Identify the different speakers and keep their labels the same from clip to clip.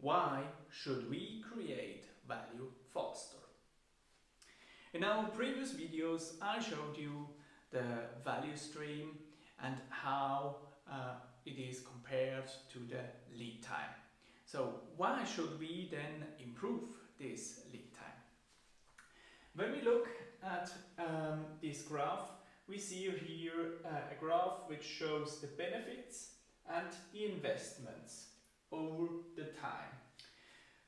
Speaker 1: why should we create value faster? In our previous videos I showed you the value stream and how it is compared to the lead time. So why should we then improve this lead time? When we look at this graph, we see here a graph which shows the benefits and the investments over the time.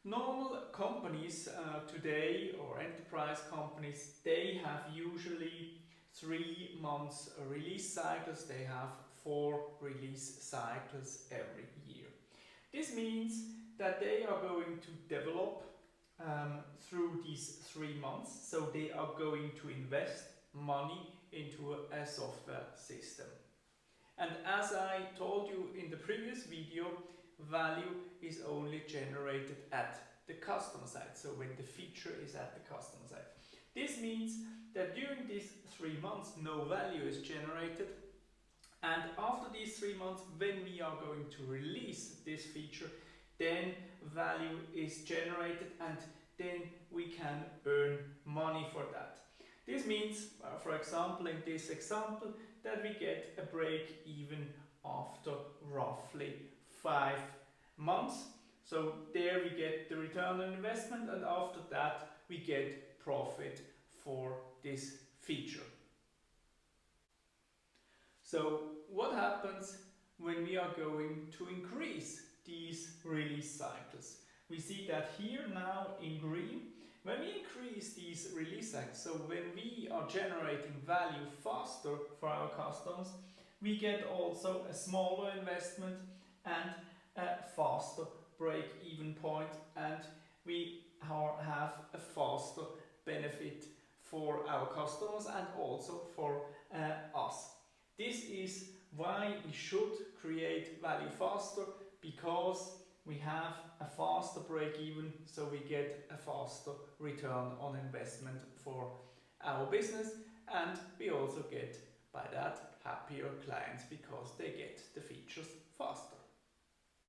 Speaker 1: Normal companies today, or enterprise companies, they have usually 3 months release cycles. They have 4 release cycles every year. This means that they are going to develop through these 3 months, so they are going to invest money into a software system. And as I told you in the previous video, value is only generated at the customer side, so when the feature is at the customer side. This means that during these 3 months no value is generated, and after these 3 months, when we are going to release this feature, then value is generated and then we can earn money for that. This means, for example, in this example, that we get a break even after roughly 5 months. So there we get the return on investment, and after that we get profit for this feature. So what happens when we are going to increase these release cycles? We see that here now in green, when we increase these release cycles, so when we are generating value faster for our customers, we get also a smaller investment and a faster break-even point, and we have a faster benefit for our customers and also for us. This is why we should create value faster, because we have a faster break-even, so we get a faster return on investment for our business, and we also get by that happier clients because they get the features faster.